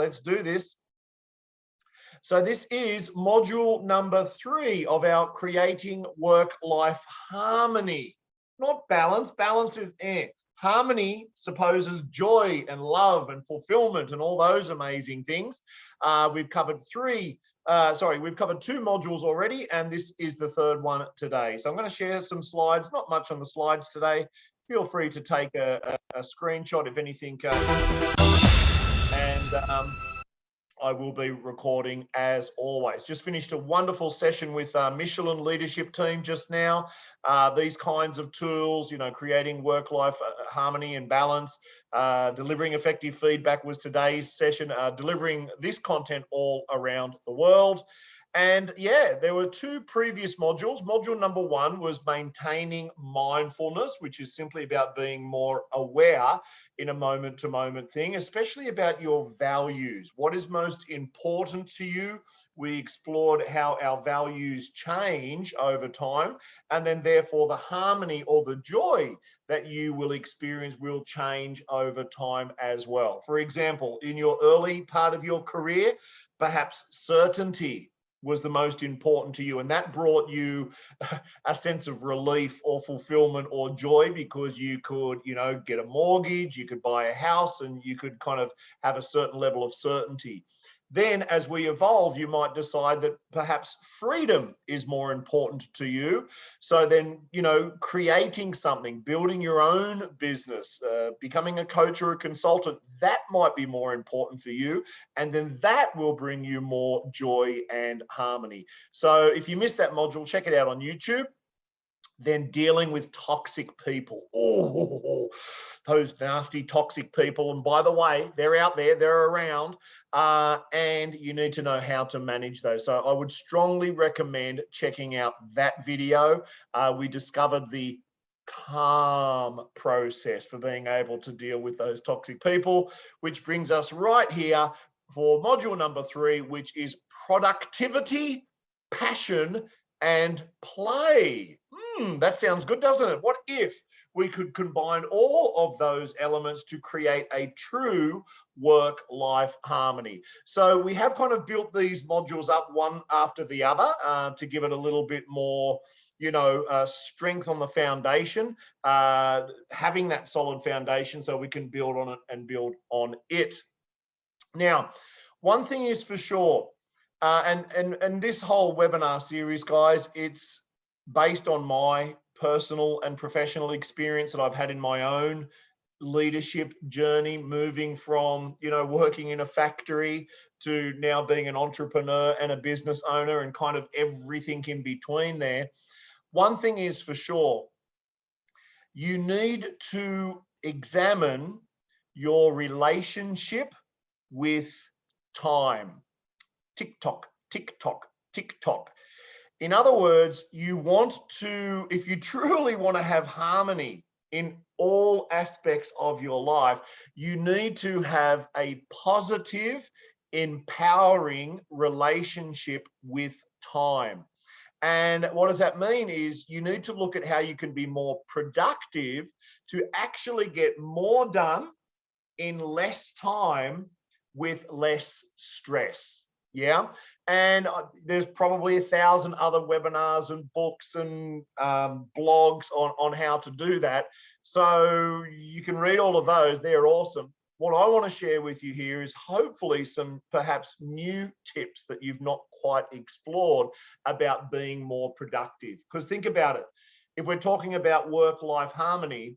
let's do this. So this is module number 3 of our Creating Work-Life Harmony. Not balance. Balance is Harmony supposes joy and love and fulfillment and all those amazing things. We've covered 2 modules already, and this is the 3rd one today. So I'm going to share some slides, not much on the slides today. Feel free to take a screenshot if anything. I will be recording as always. Just finished a wonderful session with Michelin leadership team just now. These kinds of tools, creating work-life harmony and balance, delivering effective feedback was today's session, delivering this content all around the world. And yeah, there were 2 previous modules. Module number 1 was maintaining mindfulness, which is simply about being more aware in a moment-to-moment thing, especially about your values. What is most important to you? We explored how our values change over time, and then therefore the harmony or the joy that you will experience will change over time as well. For example, in your early part of your career, perhaps certainty was the most important to you, and that brought you a sense of relief or fulfillment or joy because you could, get a mortgage, you could buy a house, and you could kind of have a certain level of certainty. Then as we evolve, you might decide that perhaps freedom is more important to you. So then, creating something, building your own business, becoming a coach or a consultant, that might be more important for you. And then that will bring you more joy and harmony. So if you missed that module, check it out on YouTube. Then dealing with toxic people. Oh, those nasty toxic people. And by the way, they're out there, they're around, and you need to know how to manage those. So I would strongly recommend checking out that video. We discovered the calm process for being able to deal with those toxic people, which brings us right here for module number 3, which is productivity, passion, and play. That sounds good, doesn't it? What if we could combine all of those elements to create a true work-life harmony? So we have kind of built these modules up one after the other to give it a little bit more, strength on the foundation, having that solid foundation so we can build on it and build on it. Now, one thing is for sure, and this whole webinar series, guys, it's based on my personal and professional experience that I've had in my own leadership journey, moving from, working in a factory to now being an entrepreneur and a business owner and kind of everything in between there. One thing is for sure, you need to examine your relationship with time. Tick tock, tick tock, tick tock. In other words, you want to, if you truly want to have harmony in all aspects of your life, you need to have a positive, empowering relationship with time. And what does that mean is you need to look at how you can be more productive to actually get more done in less time with less stress. Yeah. And there's probably 1,000 other webinars and books and blogs on how to do that. So you can read all of those. They're awesome. What I want to share with you here is hopefully some perhaps new tips that you've not quite explored about being more productive. Because think about it. If we're talking about work-life harmony,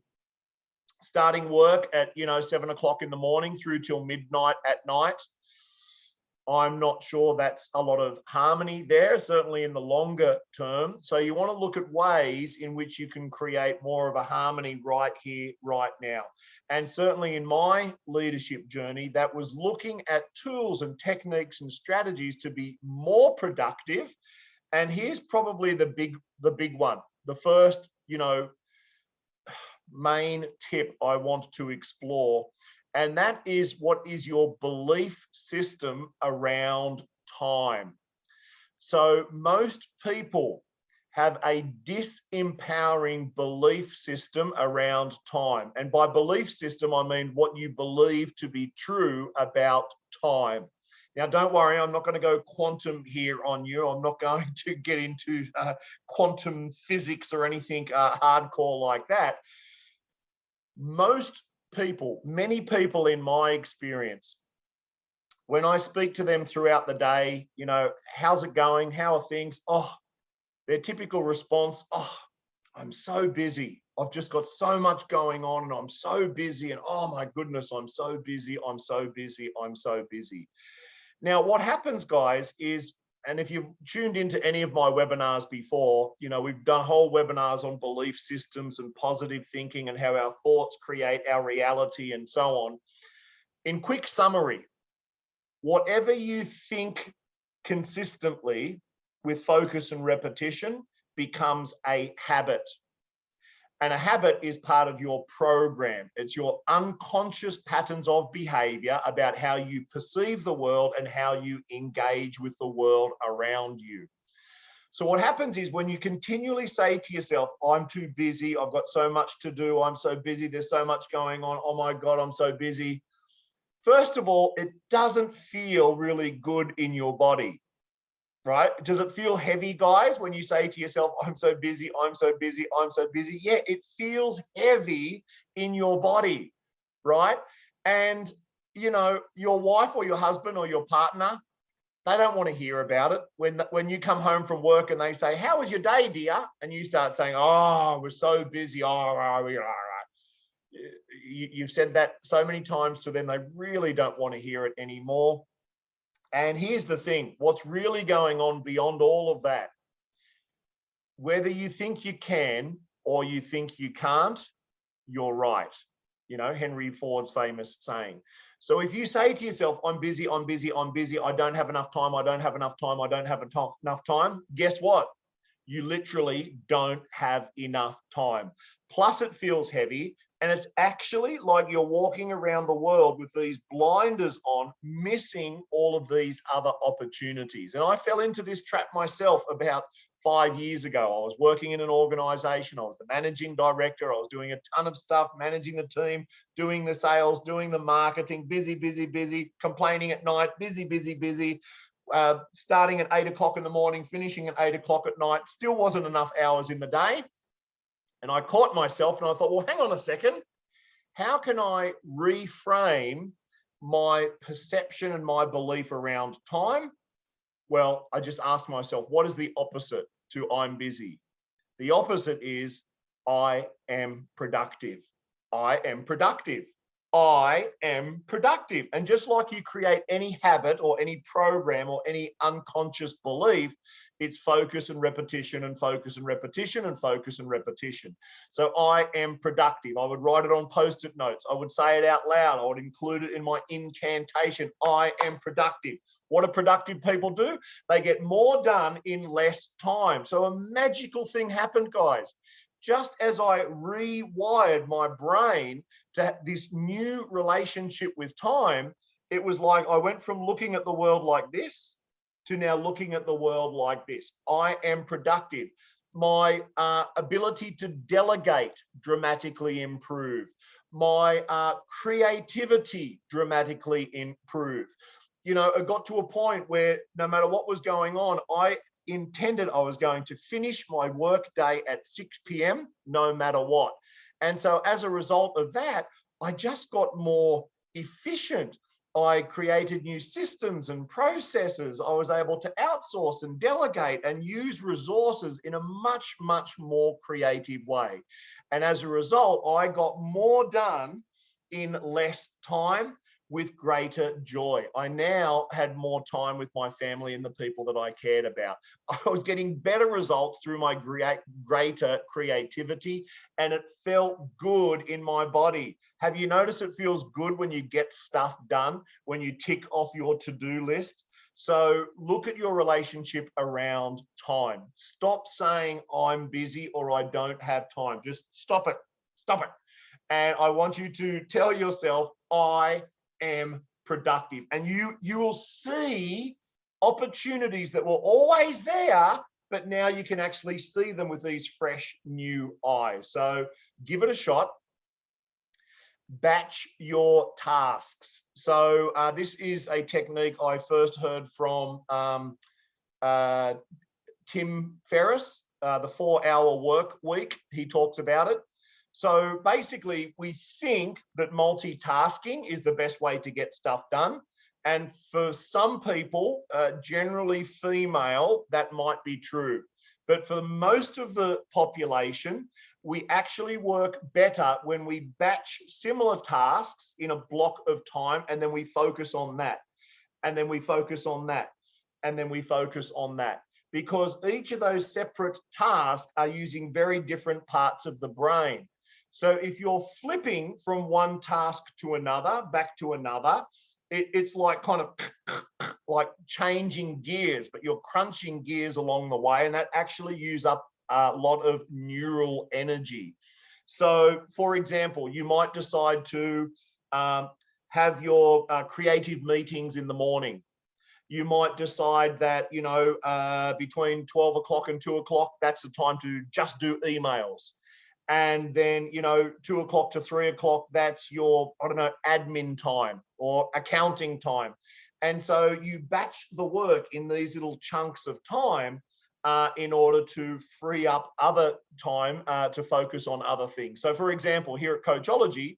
starting work at 7 o'clock in the morning through till midnight at night, I'm not sure that's a lot of harmony there, certainly in the longer term. So you want to look at ways in which you can create more of a harmony right here, right now. And certainly in my leadership journey, that was looking at tools and techniques and strategies to be more productive. And here's probably the big one. The first, main tip I want to explore. And that is, what is your belief system around time? So most people have a disempowering belief system around time. And by belief system, I mean what you believe to be true about time. Now, don't worry, I'm not going to go quantum here on you. I'm not going to get into quantum physics or anything hardcore like that. Most people, many people in my experience, when I speak to them throughout the day, you know, how's it going? How are things? Oh, their typical response, oh, I'm so busy. I've just got so much going on and I'm so busy. And oh my goodness, I'm so busy. I'm so busy. I'm so busy. Now, what happens, guys, is, and if you've tuned into any of my webinars before, you know, we've done whole webinars on belief systems and positive thinking and how our thoughts create our reality and so on. In quick summary, whatever you think consistently with focus and repetition becomes a habit. And a habit is part of your program. It's your unconscious patterns of behavior about how you perceive the world and how you engage with the world around you. So what happens is when you continually say to yourself, I'm too busy, I've got so much to do, I'm so busy, there's so much going on, oh my God, I'm so busy. First of all, it doesn't feel really good in your body. Right? Does it feel heavy, guys, when you say to yourself, I'm so busy, I'm so busy, I'm so busy? Yeah, it feels heavy in your body, right? And, you know, your wife or your husband or your partner, they don't want to hear about it. When you come home from work and they say, how was your day, dear? And you start saying, oh, we're so busy. You've said that so many times to them, they really don't want to hear it anymore. And here's the thing, what's really going on beyond all of that, whether you think you can or you think you can't, you're right. You know, Henry Ford's famous saying. So if you say to yourself, I'm busy, I'm busy, I'm busy, I don't have enough time, I don't have enough time, I don't have enough time, guess what? You literally don't have enough time. Plus it feels heavy. And it's actually like you're walking around the world with these blinders on, missing all of these other opportunities. And I fell into this trap myself about 5 years ago. I was working in an organization. I was the managing director. I was doing a ton of stuff, managing the team, doing the sales, doing the marketing, busy, busy, busy, complaining at night, busy, busy, busy. Starting at 8 o'clock in the morning, finishing at 8 o'clock at night, still wasn't enough hours in the day. And I caught myself and I thought, well, hang on a second. How can I reframe my perception and my belief around time? Well, I just asked myself, what is the opposite to I'm busy? The opposite is I am productive. I am productive. I am productive. And just like you create any habit or any program or any unconscious belief, it's focus and repetition and focus and repetition and focus and repetition. So I am productive. I would write it on Post-it notes. I would say it out loud. I would include it in my incantation. I am productive. What do productive people do? They get more done in less time. So a magical thing happened, guys. Just as I rewired my brain to this new relationship with time, it was like I went from looking at the world like this to now looking at the world like this. I am productive. My ability to delegate dramatically improved. My creativity dramatically improved. You know, it got to a point where no matter what was going on, I intended I was going to finish my work day at 6 p.m. no matter what. And so as a result of that, I just got more efficient. I created new systems and processes. I was able to outsource and delegate and use resources in a much, much more creative way. And as a result, I got more done in less time with greater joy. I now had more time with my family and the people that I cared about. I was getting better results through my greater creativity, and it felt good in my body. Have you noticed it feels good when you get stuff done, when you tick off your to-do list? So look at your relationship around time. Stop saying I'm busy or I don't have time. Just stop it. Stop it. And I want you to tell yourself, I am productive. And you will see opportunities that were always there, but now you can actually see them with these fresh new eyes. So give it a shot. batch your tasks. So this is a technique I first heard from Tim Ferriss, the 4-hour work week. He talks about it. So basically, we think that multitasking is the best way to get stuff done. And for some people, generally female, that might be true. But for most of the population, we actually work better when we batch similar tasks in a block of time, and then we focus on that. And then we focus on that. And then we focus on that. Because each of those separate tasks are using very different parts of the brain. So if you're flipping from one task to another, back to another, it's like kind of like changing gears, but you're crunching gears along the way, and that actually uses up a lot of neural energy. So, for example, you might decide to have your creative meetings in the morning. You might decide that, between 12 o'clock and 2 o'clock, that's the time to just do emails. And then, 2 o'clock to 3 o'clock, that's your, admin time or accounting time. And so you batch the work in these little chunks of time in order to free up other time to focus on other things. So for example, here at Coachology,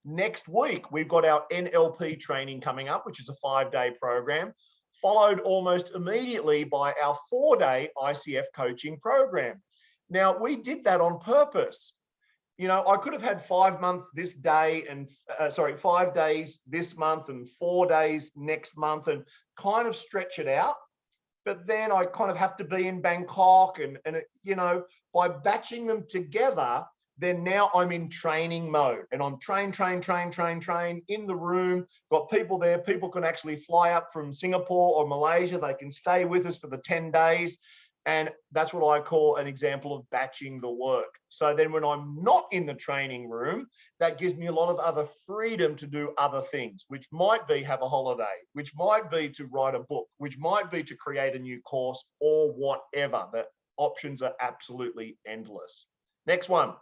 next week, we've got our NLP training coming up, which is a 5-day program, followed almost immediately by our 4-day ICF coaching program. Now, we did that on purpose. I could have had 5 months this day and 5 days this month and 4 days next month and kind of stretch it out. But then I kind of have to be in Bangkok and by batching them together, then now I'm in training mode and I'm train in the room, got people there. People can actually fly up from Singapore or Malaysia. They can stay with us for the 10 days. And that's what I call an example of batching the work. So then when I'm not in the training room, that gives me a lot of other freedom to do other things, which might be have a holiday, which might be to write a book, which might be to create a new course or whatever. The options are absolutely endless. Next one.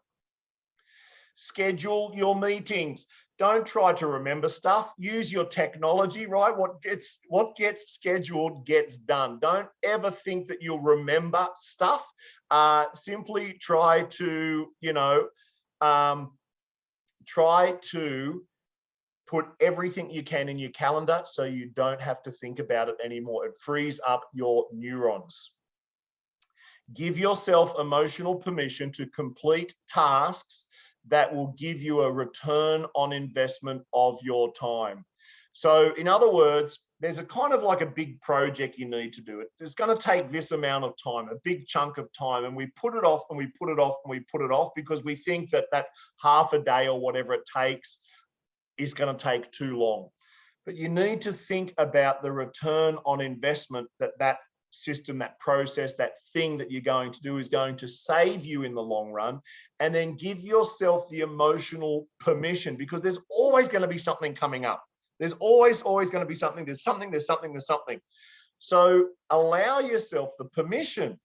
Schedule your meetings. Don't try to remember stuff. Use your technology, right? What gets scheduled gets done. Don't ever think that you'll remember stuff. Simply try to, put everything you can in your calendar so you don't have to think about it anymore. It frees up your neurons. Give yourself emotional permission to complete tasks that will give you a return on investment of your time. So in other words, there's a kind of like a big project you need to do. It's going to take this amount of time, a big chunk of time, and we put it off and we put it off and we put it off because we think that half a day or whatever it takes is going to take too long. But you need to think about the return on investment that system, that process, that thing that you're going to do is going to save you in the long run, and then give yourself the emotional permission, because there's always going to be something coming up. There's always going to be something. There's something. So allow yourself the permission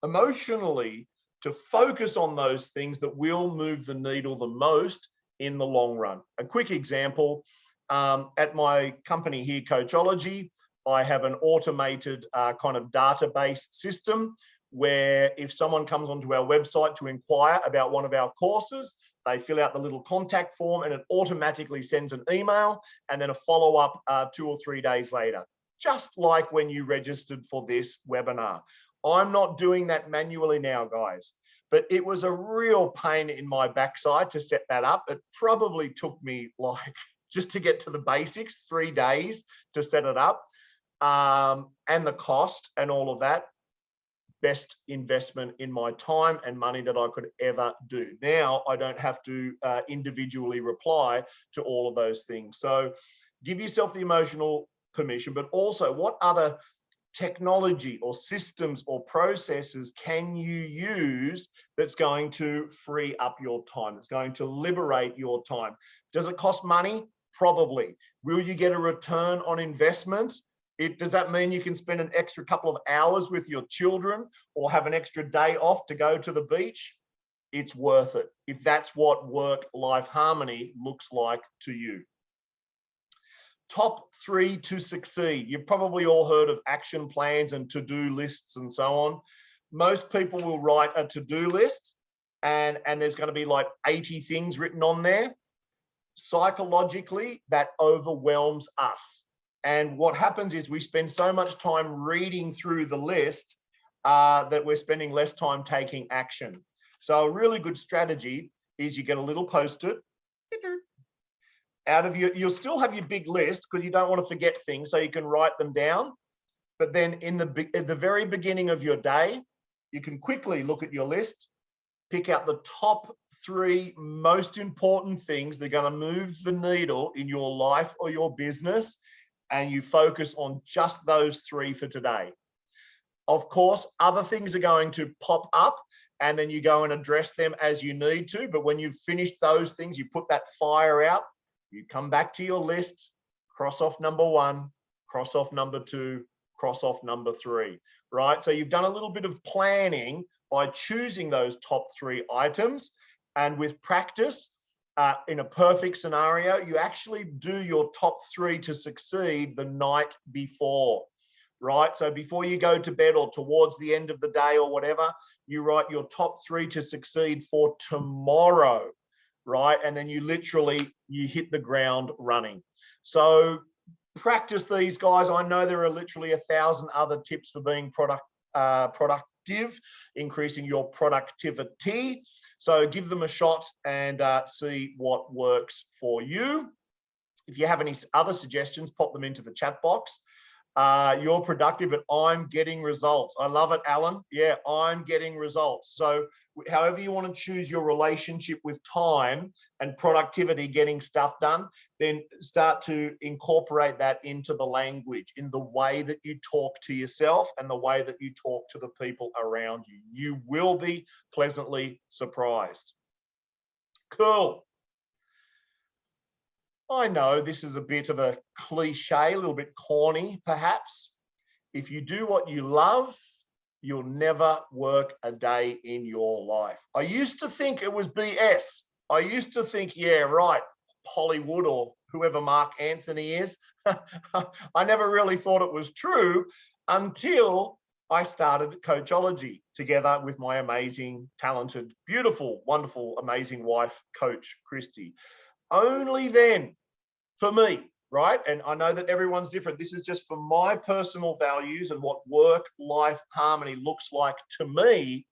emotionally to focus on those things that will move the needle the most in the long run. A quick example, at my company here, Coachology, I have an automated kind of database system where if someone comes onto our website to inquire about one of our courses, they fill out the little contact form and it automatically sends an email and then a follow-up 2 or 3 days later, just like when you registered for this webinar. I'm not doing that manually now, guys, but it was a real pain in my backside to set that up. It probably took me just to get to the basics, 3 days to set it up. And the cost and all of that, best investment in my time and money that I could ever do. Now I don't have to individually reply to all of those things. So give yourself the emotional permission, but also what other technology or systems or processes can you use that's going to free up your time, that's going to liberate your time? Does it cost money? Probably. Will you get a return on investment? Does that mean you can spend an extra couple of hours with your children or have an extra day off to go to the beach? it's worth it if that's what work-life harmony looks like to you. Top 3 to succeed. You've probably all heard of action plans and to-do lists and so on. Most people will write a to-do list and there's going to be like 80 things written on there. Psychologically, that overwhelms us. And what happens is we spend so much time reading through the list that we're spending less time taking action. So a really good strategy is you get a little post-it. Out of you'll still have your big list because you don't want to forget things, so you can write them down. But then at the very beginning of your day, you can quickly look at your list, pick out the top 3 most important things that are going to move the needle in your life or your business, and you focus on just those 3 for today. Of course, other things are going to pop up and then you go and address them as you need to. But when you've finished those things, you put that fire out, you come back to your list, cross off number 1, cross off number 2, cross off number 3, right? So you've done a little bit of planning by choosing those top 3 items. And with practice, in a perfect scenario, you actually do your top 3 to succeed the night before, right? So before you go to bed or towards the end of the day or whatever, you write your top 3 to succeed for tomorrow, right? And then you hit the ground running. So practice these, guys. I know there are literally 1,000 other tips for being productive, increasing your productivity. So give them a shot and see what works for you. If you have any other suggestions, pop them into the chat box. You're productive, but I'm getting results. I love it, Alan. Yeah, I'm getting results. So however you want to choose your relationship with time and productivity, getting stuff done, then start to incorporate that into the language, in the way that you talk to yourself and the way that you talk to the people around you. You will be pleasantly surprised. Cool. I know this is a bit of a cliche, a little bit corny, perhaps. If you do what you love, you'll never work a day in your life. I used to think it was BS. I used to think, yeah, right, Hollywood or whoever Mark Anthony is. I never really thought it was true until I started Coachology together with my amazing, talented, beautiful, wonderful, amazing wife, Coach Christy. Only then, for me, right? And I know that everyone's different. This is just for my personal values and what work-life harmony looks like to me.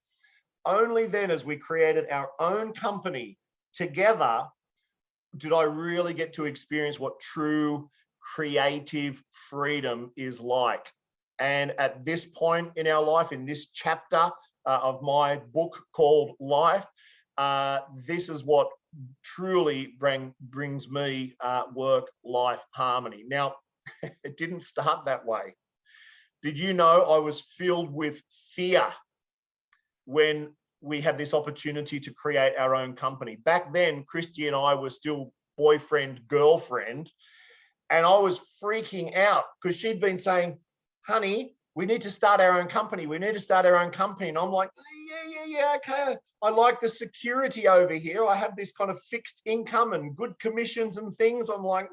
Only then, as we created our own company together, did I really get to experience what true creative freedom is like. And at this point in our life, in this chapter of my book called Life, this is what truly brings me work-life harmony. Now, it didn't start that way. Did you know I was filled with fear when we had this opportunity to create our own company? Back then, Christy and I were still boyfriend, girlfriend, and I was freaking out because she'd been saying, honey, we need to start our own company. We need to start our own company. And I'm like, yeah, okay. I like the security over here. I have this kind of fixed income and good commissions and things. I'm like,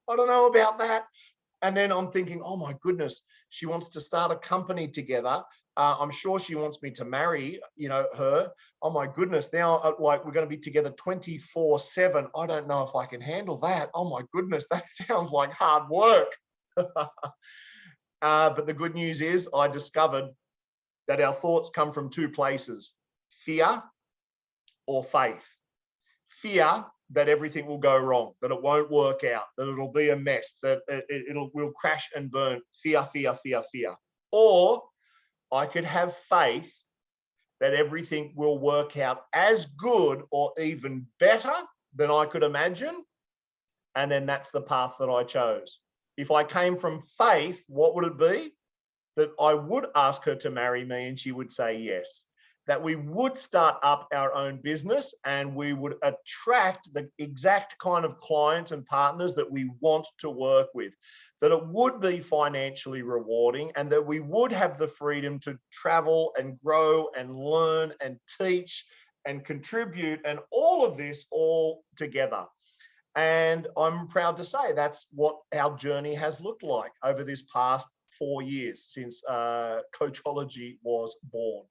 I don't know about that. And then I'm thinking, oh my goodness, she wants to start a company together. I'm sure she wants me to marry, her. Oh my goodness, now like we're going to be together 24/7. I don't know if I can handle that. Oh my goodness, that sounds like hard work. But the good news is I discovered that our thoughts come from 2 places: fear or faith. Fear that everything will go wrong, that it won't work out, that it'll be a mess, that we'll crash and burn. Fear, fear, fear, fear. Or I could have faith that everything will work out as good or even better than I could imagine. And then that's the path that I chose. If I came from faith, what would it be? That I would ask her to marry me and she would say yes. That we would start up our own business and we would attract the exact kind of clients and partners that we want to work with. That it would be financially rewarding and that we would have the freedom to travel and grow and learn and teach and contribute and all of this all together. And I'm proud to say that's what our journey has looked like over this past 4 years since Coachology was born.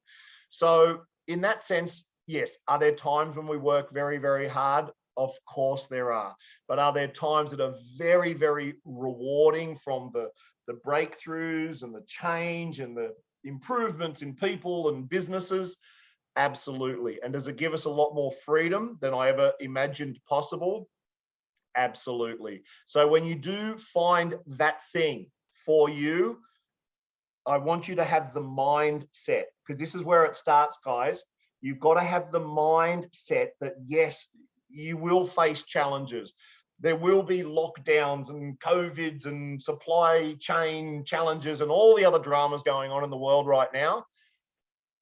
So in that sense, yes, are there times when we work very, very hard? Of course there are. But are there times that are very, very rewarding from the breakthroughs and the change and the improvements in people and businesses? Absolutely. And does it give us a lot more freedom than I ever imagined possible? Absolutely. So when you do find that thing for you, I want you to have the mindset, because this is where it starts, guys. You've got to have the mindset that, yes, you will face challenges. There will be lockdowns and COVIDs and supply chain challenges and all the other dramas going on in the world right now,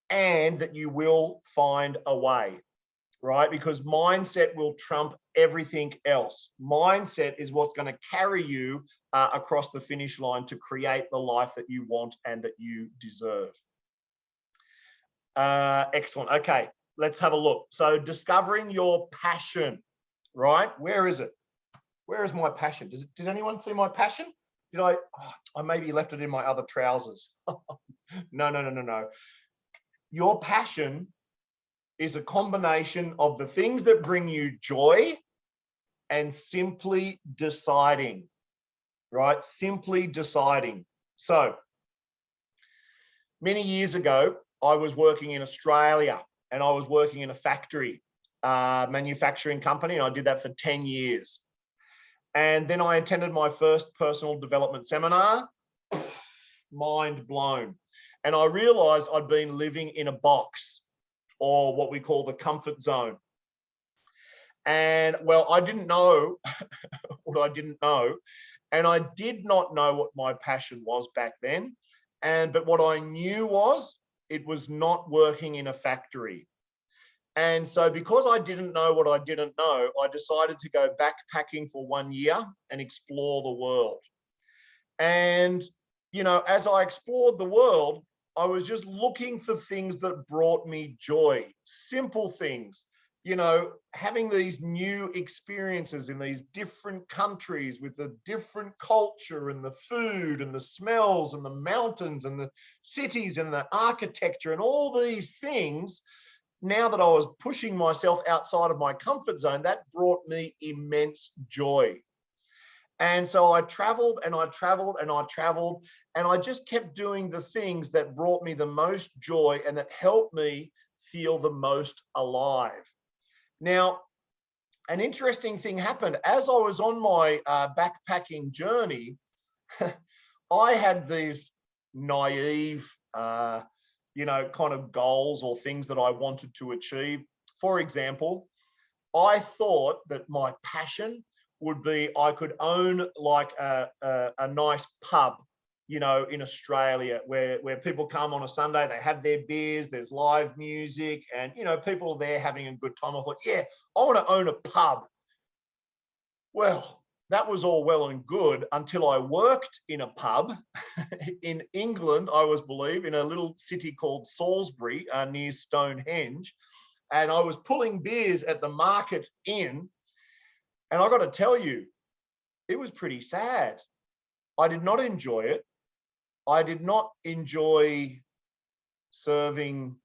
and that you will find a way, right? Because mindset will trump everything else. Mindset is what's going to carry you across the finish line to create the life that you want and that you deserve. Excellent. Okay, let's have a look. So discovering your passion, right? Where is it? Where is my passion? Did anyone see my passion? Did I maybe left it in my other trousers. No. Your passion is a combination of the things that bring you joy and simply deciding, right? Simply deciding. So many years ago, I was working in Australia and I was working in a factory, manufacturing company, and I did that for 10 years. And then I attended my first personal development seminar, mind blown. And I realized I'd been living in a box, or what we call the comfort zone. And well, I didn't know what I didn't know. And I did not know what my passion was back then. But what I knew was it was not working in a factory. And so because I didn't know what I didn't know, I decided to go backpacking for 1 year and explore the world. And, you know, as I explored the world, I was just looking for things that brought me joy, simple things, you know, having these new experiences in these different countries with the different culture and the food and the smells and the mountains and the cities and the architecture and all these things. Now that I was pushing myself outside of my comfort zone, that brought me immense joy. And so I traveled and I traveled and I traveled, and I just kept doing the things that brought me the most joy and that helped me feel the most alive. Now, an interesting thing happened. As I was on my backpacking journey, I had these naive, kind of goals or things that I wanted to achieve. For example, I thought that my passion would be I could own like a nice pub, you know, in Australia where people come on a Sunday, they have their beers, there's live music, and, you know, people are there having a good time. I thought, yeah, I want to own a pub. Well, that was all well and good until I worked in a pub in England, I was believe, in a little city called Salisbury near Stonehenge. And I was pulling beers at the Market Inn. And I got to tell you, it was pretty sad. I did not enjoy it. I did not enjoy serving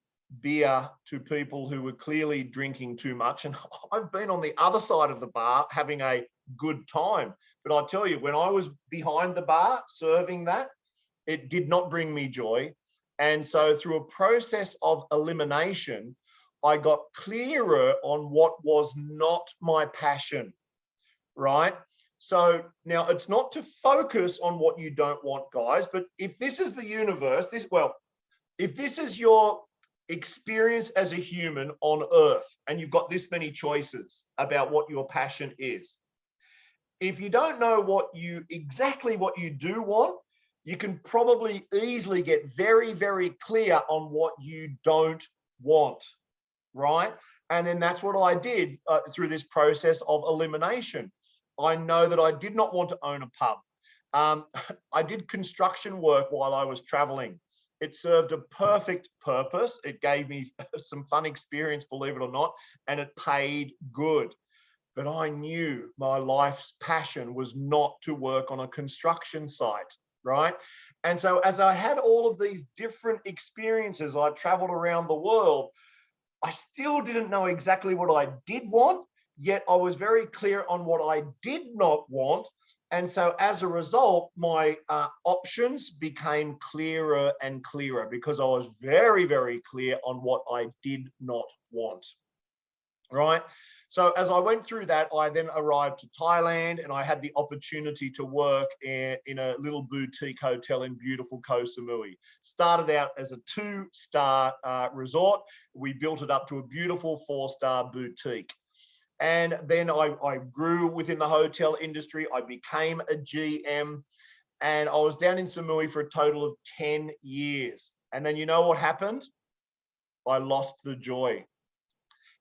beer to people who were clearly drinking too much. And I've been on the other side of the bar having a good time. But I tell you, when I was behind the bar serving that, it did not bring me joy. And so through a process of elimination, I got clearer on what was not my passion, right? So now it's not to focus on what you don't want, guys, but if this is the universe, if this is your experience as a human on Earth, and you've got this many choices about what your passion is, if you don't know exactly what you do want, you can probably easily get very, very clear on what you don't want, right? And then that's what I did through this process of elimination. I know that I did not want to own a pub. I did construction work while I was traveling. It served a perfect purpose. It gave me some fun experience, believe it or not, and it paid good. But I knew my life's passion was not to work on a construction site, right? And so as I had all of these different experiences, I traveled around the world, I still didn't know exactly what I did want, yet I was very clear on what I did not want. And so as a result, my options became clearer and clearer because I was very, very clear on what I did not want, right? So as I went through that, I then arrived to Thailand and I had the opportunity to work in a little boutique hotel in beautiful Koh Samui. Started out as a 2-star resort. We built it up to a beautiful 4-star boutique. And then I grew within the hotel industry. I became a GM and I was down in Samui for a total of 10 years. And then you know what happened? I lost the joy.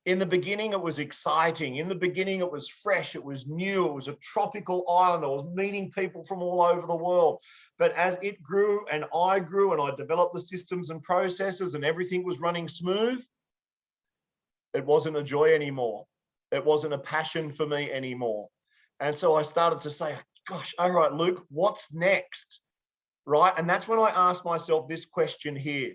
In the beginning, it was exciting. In the beginning, it was fresh. It was new. It was a tropical island. I was meeting people from all over the world. But as it grew and I grew and I developed the systems and processes and everything was running smooth, it wasn't a joy anymore. It wasn't a passion for me anymore. And so I started to say, gosh, all right, Luke, what's next? Right? And that's when I asked myself this question here.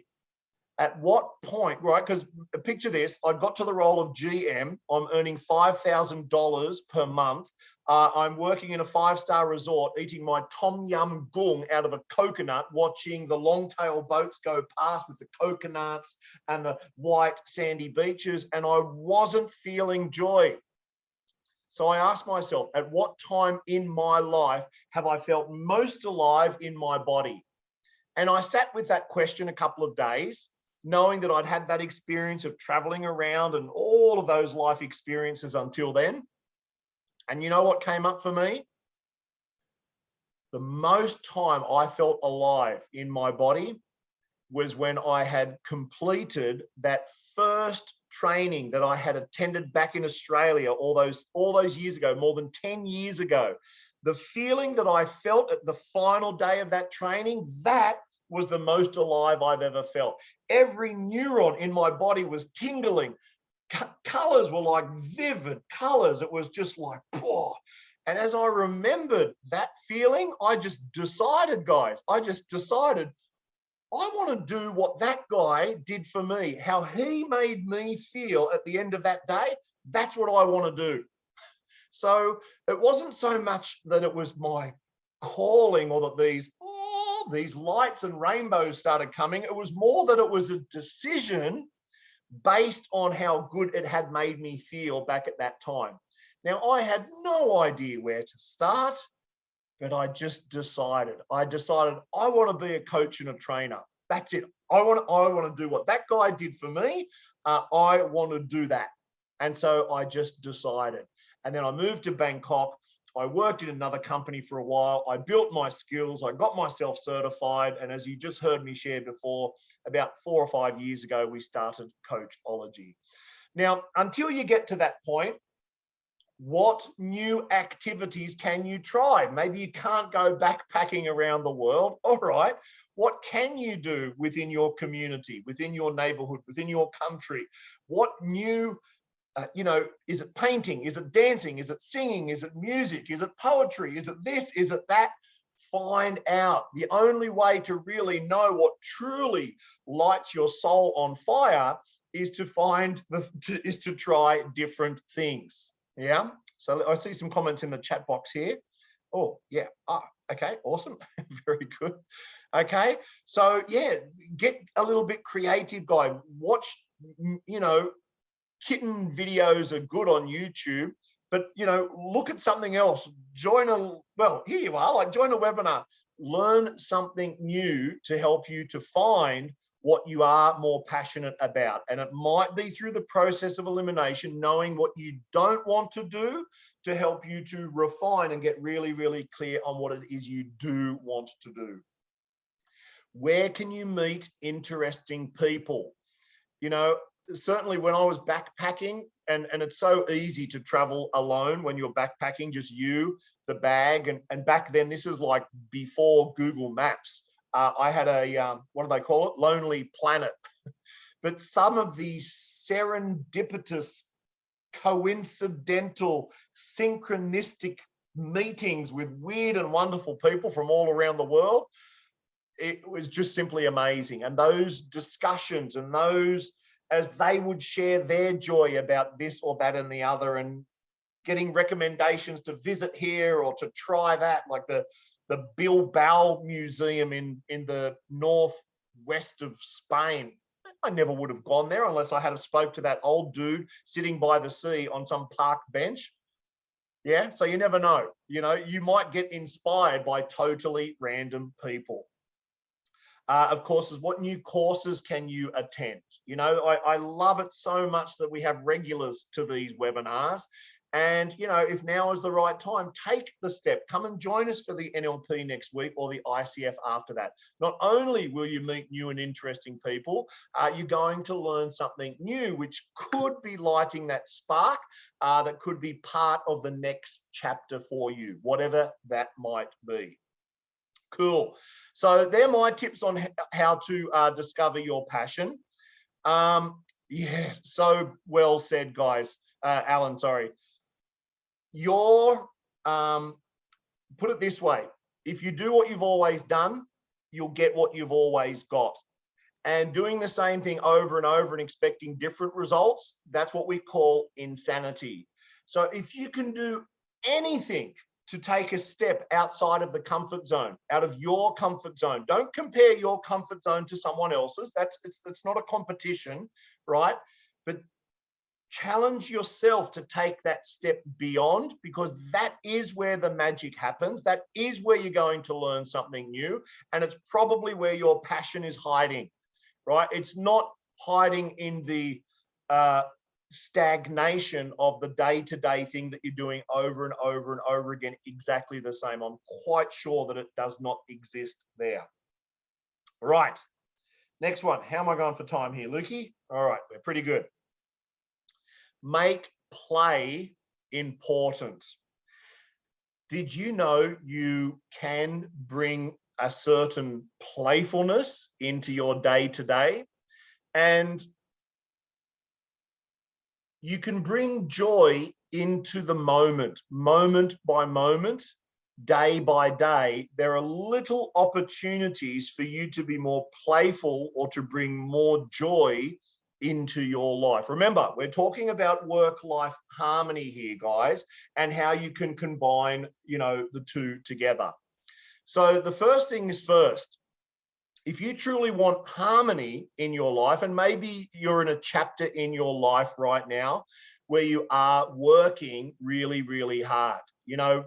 At what point, right? Because picture this, I got to the role of GM. I'm earning $5,000 per month. I'm working in a 5-star resort, eating my tom yum goong out of a coconut, watching the long-tail boats go past with the coconuts and the white sandy beaches, and I wasn't feeling joy. So I asked myself, at what time in my life have I felt most alive in my body? And I sat with that question a couple of days, knowing that I'd had that experience of traveling around and all of those life experiences until then. And you know what came up for me? The most time I felt alive in my body was when I had completed that first training that I had attended back in Australia all those years ago, more than 10 years ago. The feeling that I felt at the final day of that training, that was the most alive I've ever felt. Every neuron in my body was tingling. Colors were like vivid colors. It was just like, poor. And as I remembered that feeling, I just decided, guys, I want to do what that guy did for me, how he made me feel at the end of that day. That's what I want to do. So it wasn't so much that it was my calling or that these lights and rainbows started coming. It was more that it was a decision based on how good it had made me feel back at that time. Now, I had no idea where to start, but I just decided. I want to be a coach and a trainer. That's it. I want to do what that guy did for me. I want to do that. And so I just decided. And then I moved to Bangkok. I worked in another company for a while. I built my skills. I got myself certified. And as you just heard me share before, about 4 or 5 years ago, we started Coachology. Now, until you get to that point, what new activities can you try? Maybe you can't go backpacking around the world. All right. What can you do within your community, within your neighborhood, within your country? What new is it painting? Is it dancing? Is it singing? Is it music? Is it poetry? Is it this? Is it that? Find out. The only way to really know what truly lights your soul on fire is to try different things. Yeah. So I see some comments in the chat box here. Oh, yeah. Okay. Awesome. Very good. Okay. So yeah, get a little bit creative, guy. Watch, kitten videos are good on YouTube, but look at something else. Here you are, join a webinar, learn something new to help you to find what you are more passionate about. And it might be through the process of elimination, knowing what you don't want to do to help you to refine and get really, really clear on what it is you do want to do. Where can you meet interesting people? Certainly when I was backpacking, and it's so easy to travel alone when you're backpacking, just you, the bag, and back then, this is like before Google Maps. I had a, what do they call it? Lonely Planet. But some of these serendipitous, coincidental, synchronistic meetings with weird and wonderful people from all around the world, it was just simply amazing. And those discussions and those, as they would share their joy about this or that and the other, and getting recommendations to visit here or to try that, like the Bilbao Museum in the northwest of Spain. I never would have gone there unless I had spoke to that old dude sitting by the sea on some park bench. Yeah, so you never know. You know, you might get inspired by totally random people. Of course, is what new courses can you attend? You know, I love it so much that we have regulars to these webinars. And, you know, if now is the right time, take the step. Come and join us for the NLP next week or the ICF after that. Not only will you meet new and interesting people, you're going to learn something new, which could be lighting that spark that could be part of the next chapter for you, whatever that might be. Cool. So they're my tips on how to discover your passion. Yeah, so well said, guys. Alan, sorry. Put it this way, if you do what you've always done, you'll get what you've always got. And doing the same thing over and over and expecting different results, that's what we call insanity. So if you can do anything to take a step outside of the comfort zone, out of your comfort zone, don't compare your comfort zone to someone else's. It's not a competition, right? But challenge yourself to take that step beyond, because that is where the magic happens. That is where you're going to learn something new. And it's probably where your passion is hiding, right? It's not hiding in the stagnation of the day-to-day thing that you're doing over and over and over again, exactly the same. I'm quite sure that it does not exist there. Right. Next one. How am I going for time here, Lukey? All right, we're pretty good. Make play important. Did you know you can bring a certain playfulness into your day-to-day? And you can bring joy into the moment by moment, day by day. There are little opportunities for you to be more playful or to bring more joy into your life. Remember, we're talking about work-life harmony here, guys, and how you can combine, you know, the two together. So the first thing is first. If you truly want harmony in your life, and maybe you're in a chapter in your life right now where you are working really, really hard. You know,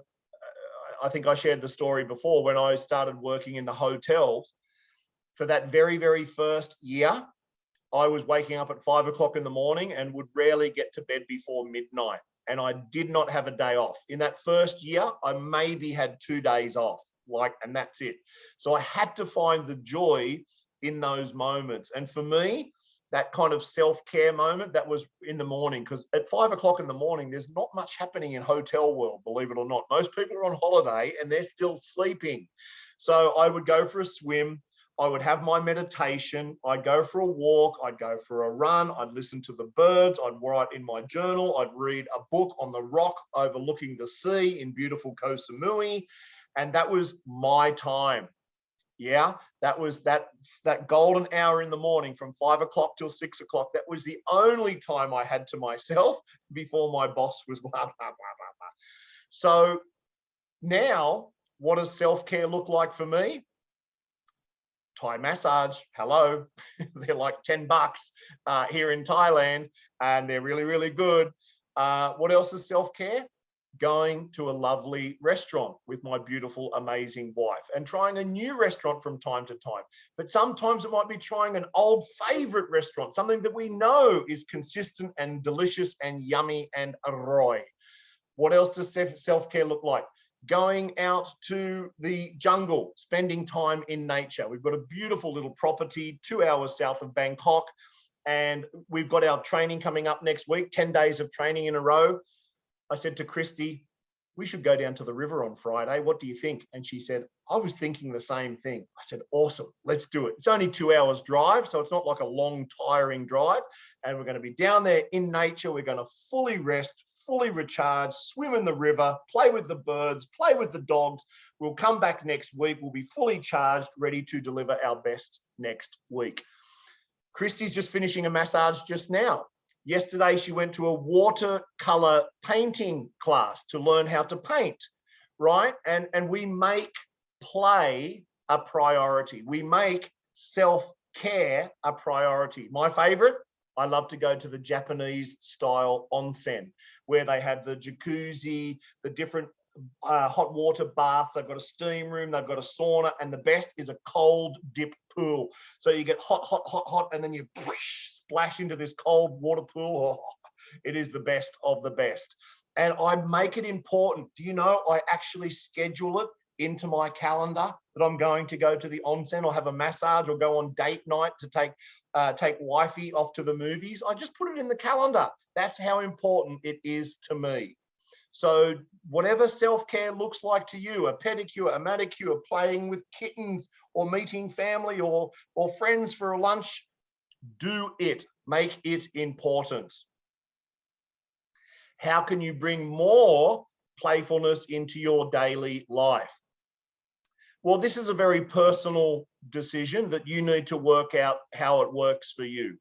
I think I shared the story before when I started working in the hotels. For that very, very first year, I was waking up at 5 o'clock in the morning and would rarely get to bed before midnight. And I did not have a day off. In that first year, I maybe had 2 days off, and that's it. So I had to find the joy in those moments. And for me, that kind of self-care moment, that was in the morning, because at 5 o'clock in the morning, there's not much happening in hotel world, believe it or not. Most people are on holiday and they're still sleeping. So I would go for a swim. I would have my meditation. I'd go for a walk. I'd go for a run. I'd listen to the birds. I'd write in my journal. I'd read a book on the rock overlooking the sea in beautiful Koh Samui. And that was my time. Yeah, that was that golden hour in the morning from 5 o'clock till 6 o'clock. That was the only time I had to myself before my boss was blah, blah, blah, blah, blah. So now, what does self-care look like for me? Thai massage, hello. They're like $10 here in Thailand, and they're really, really good. What else is self-care? Going to a lovely restaurant with my beautiful, amazing wife, and trying a new restaurant from time to time. But sometimes it might be trying an old favorite restaurant, something that we know is consistent and delicious and yummy and arroy. What else does self-care look like? Going out to the jungle, spending time in nature. We've got a beautiful little property 2 hours south of Bangkok, and we've got our training coming up next week, 10 days of training in a row. I said to Christy, we should go down to the river on Friday. What do you think? And she said, I was thinking the same thing. I said, awesome, let's do it. It's only 2 hours drive, so it's not like a long, tiring drive. And we're going to be down there in nature. We're going to fully rest, fully recharge, swim in the river, play with the birds, play with the dogs. We'll come back next week. We'll be fully charged, ready to deliver our best next week. Christy's just finishing a massage just now. Yesterday, she went to a watercolor painting class to learn how to paint, right? And we make play a priority. We make self-care a priority. My favorite, I love to go to the Japanese style onsen, where they have the jacuzzi, the different hot water baths. They've got a steam room, they've got a sauna, and the best is a cold dip pool. So you get hot, hot, hot, hot, and then you splash into this cold water pool. Oh, it is the best of the best. And I make it important. Do you know, I actually schedule it into my calendar that I'm going to go to the onsen or have a massage or go on date night to take wifey off to the movies. I just put it in the calendar. That's how important it is to me. So whatever self-care looks like to you, a pedicure, a manicure, playing with kittens, or meeting family or friends for a lunch, do it. Make it important. How can you bring more playfulness into your daily life? Well, this is a very personal decision that you need to work out how it works for you.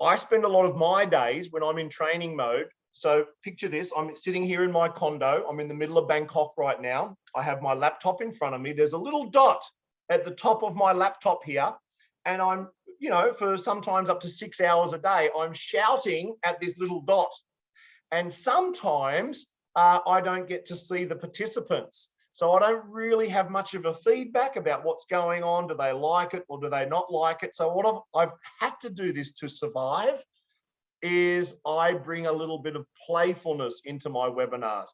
I spend a lot of my days when I'm in training mode. So picture this, I'm sitting here in my condo. I'm in the middle of Bangkok right now. I have my laptop in front of me. There's a little dot at the top of my laptop here. And I'm, for sometimes up to 6 hours a day, I'm shouting at this little dot. And sometimes I don't get to see the participants. So I don't really have much of a feedback about what's going on. Do they like it or do they not like it? So what I've had to do this to survive is I bring a little bit of playfulness into my webinars.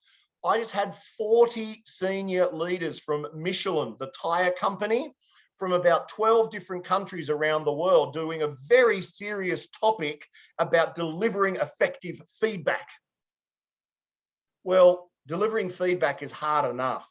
I just had 40 senior leaders from Michelin, the tire company, from about 12 different countries around the world doing a very serious topic about delivering effective feedback. Well, delivering feedback is hard enough.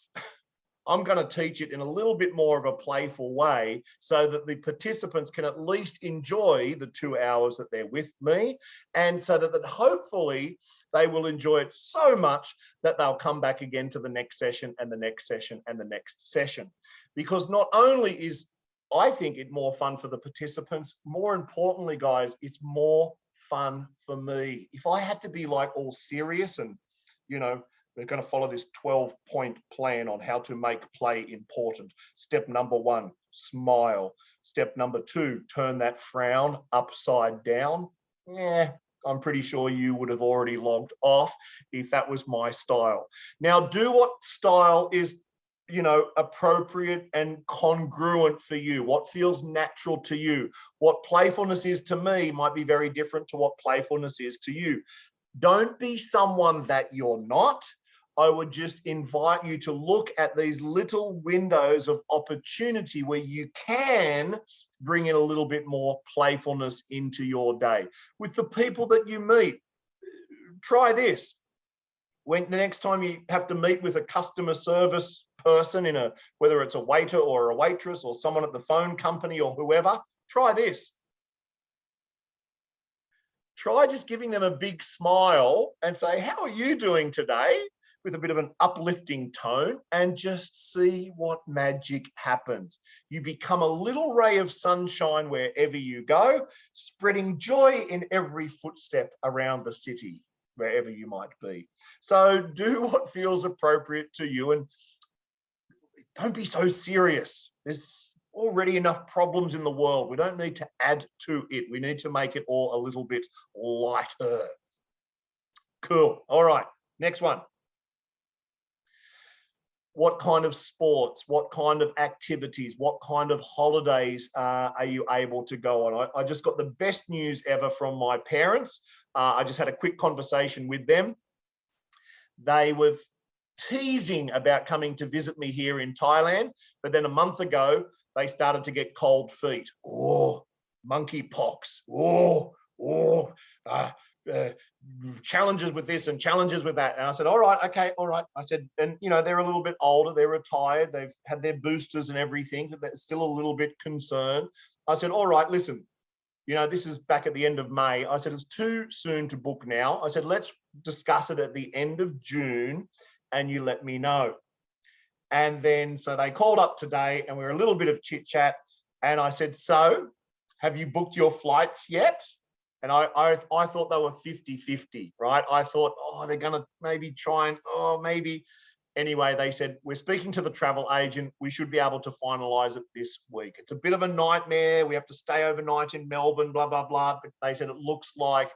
I'm going to teach it in a little bit more of a playful way so that the participants can at least enjoy the 2 hours that they're with me, and so that hopefully they will enjoy it so much that they'll come back again to the next session and the next session and the next session. Because not only is, I think, it more fun for the participants, more importantly, guys, it's more fun for me. If I had to be like all serious and, we're going to follow this 12-point plan on how to make play important. Step number 1, smile. Step number 2, turn that frown upside down. I'm pretty sure you would have already logged off if that was my style. Now, do what style is, appropriate and congruent for you, what feels natural to you. What playfulness is to me might be very different to what playfulness is to you. Don't be someone that you're not. I would just invite you to look at these little windows of opportunity where you can bring in a little bit more playfulness into your day. With the people that you meet, try this. When the next time you have to meet with a customer service person, whether it's a waiter or a waitress or someone at the phone company or whoever, try this. Try just giving them a big smile and say, how are you doing today? With a bit of an uplifting tone, and just see what magic happens. You become a little ray of sunshine wherever you go, spreading joy in every footstep around the city, wherever you might be. So do what feels appropriate to you, and don't be so serious. There's already enough problems in the world. We don't need to add to it. We need to make it all a little bit lighter. Cool. All right, next one. What kind of sports, what kind of activities, what kind of holidays are you able to go on? I just got the best news ever from my parents. I just had a quick conversation with them. They were teasing about coming to visit me here in Thailand, but then a month ago, they started to get cold feet. Oh, monkeypox. challenges with this and challenges with that. And I said, all right, okay, all right. I said, and they're a little bit older, they're retired, they've had their boosters and everything, but they're still a little bit concerned. I said, all right, listen, this is back at the end of May. I said, it's too soon to book now. I said, let's discuss it at the end of June and you let me know. And then, so they called up today and we were a little bit of chit chat. And I said, so have you booked your flights yet? And I thought they were 50-50, right? I thought, they're going to maybe try and, maybe. Anyway, they said, we're speaking to the travel agent. We should be able to finalize it this week. It's a bit of a nightmare. We have to stay overnight in Melbourne, blah, blah, blah. But they said, it looks like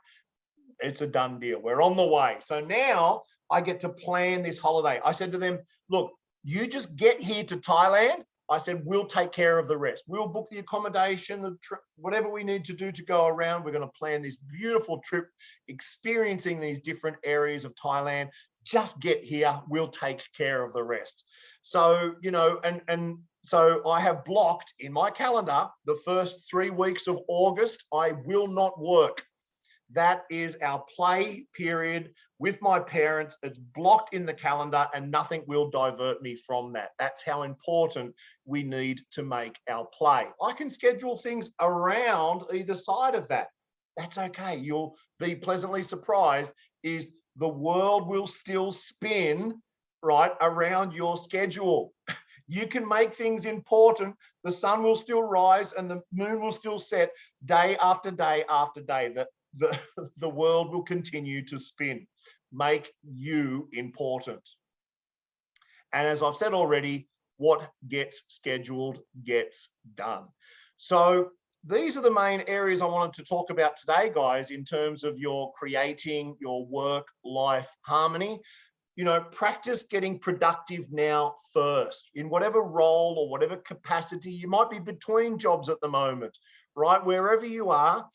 it's a done deal. We're on the way. So now I get to plan this holiday. I said to them, look, you just get here to Thailand. I said, we'll take care of the rest. We'll book the accommodation, whatever we need to do to go around. We're going to plan this beautiful trip, experiencing these different areas of Thailand. Just get here. We'll take care of the rest. So, so I have blocked in my calendar the first 3 weeks of August. I will not work. That is our play period with my parents. It's blocked in the calendar and nothing will divert me from that. That's how important we need to make our play. I can schedule things around either side of that. That's okay. You'll be pleasantly surprised is the world will still spin right around your schedule. You can make things important. The sun will still rise and the moon will still set day after day after day. The world will continue to spin. Make you important. And as I've said already, what gets scheduled gets done. So these are the main areas I wanted to talk about today, guys, in terms of your creating your work-life harmony. Practice getting productive now first in whatever role or whatever capacity. You might be between jobs at the moment, right? Wherever you are,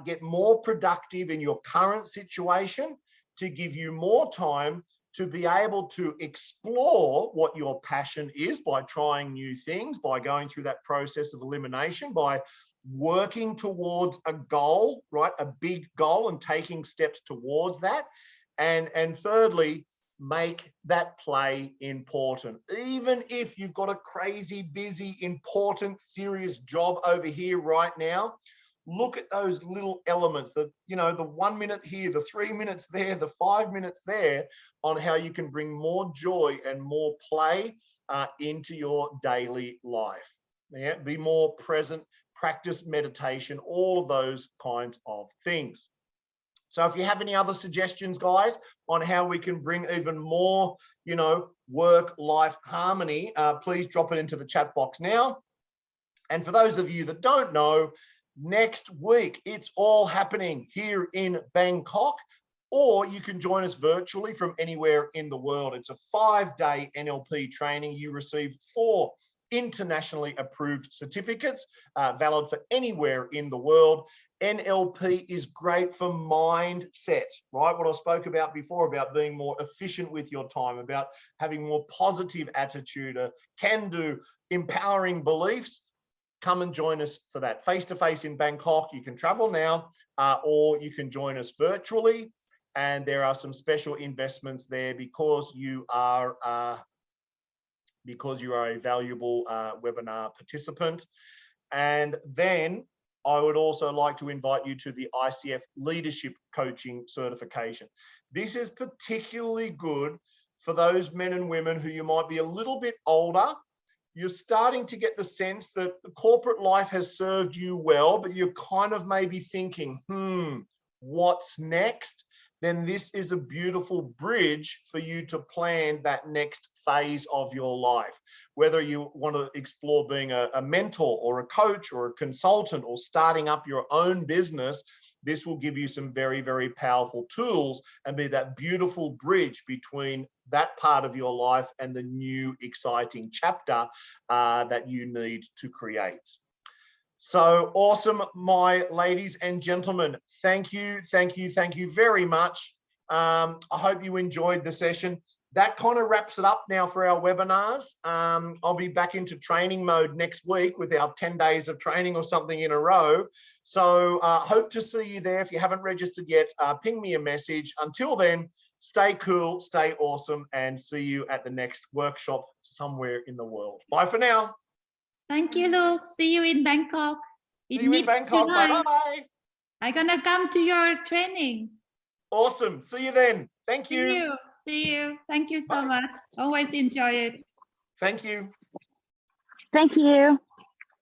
get more productive in your current situation to give you more time to be able to explore what your passion is by trying new things, by going through that process of elimination, by working towards a goal, right? A big goal and taking steps towards that. And thirdly, make that play important. Even if you've got a crazy, busy, important, serious job over here right now, look at those little elements, the 1 minute here, the 3 minutes there, the 5 minutes there, on how you can bring more joy and more play into your daily life. Yeah, be more present, practice meditation, all of those kinds of things. So if you have any other suggestions, guys, on how we can bring even more, work-life harmony, please drop it into the chat box now. And for those of you that don't know, next week, it's all happening here in Bangkok, or you can join us virtually from anywhere in the world. It's a 5-day NLP training. You receive 4 internationally approved certificates, valid for anywhere in the world. NLP is great for mindset, right? What I spoke about before, about being more efficient with your time, about having more positive attitude, can-do, empowering beliefs. Come and join us for that face-to-face in Bangkok. You can travel now, or you can join us virtually. And there are some special investments there because you are a valuable webinar participant. And then I would also like to invite you to the ICF Leadership Coaching Certification. This is particularly good for those men and women who you might be a little bit older. You're starting to get the sense that the corporate life has served you well, but you're kind of maybe thinking, what's next? Then this is a beautiful bridge for you to plan that next phase of your life. Whether you want to explore being a mentor or a coach or a consultant or starting up your own business, this will give you some very, very powerful tools and be that beautiful bridge between that part of your life and the new exciting chapter that you need to create. So awesome, my ladies and gentlemen. Thank you very much. I hope you enjoyed the session. that kind of wraps it up now for our webinars. I'll be back into training mode next week with our 10 days of training or something in a row. So hope to see you there. If you haven't registered yet, ping me a message. Until then, stay cool, stay awesome, and see you at the next workshop somewhere in the world. Bye for now. Thank you, Luke. See you in Bangkok. See you in Bangkok. Bye-bye. I'm gonna come to your training. Awesome. See you then. Thank you. See you. See you. Thank you so Bye. much. Always enjoy it. Thank you. Thank you.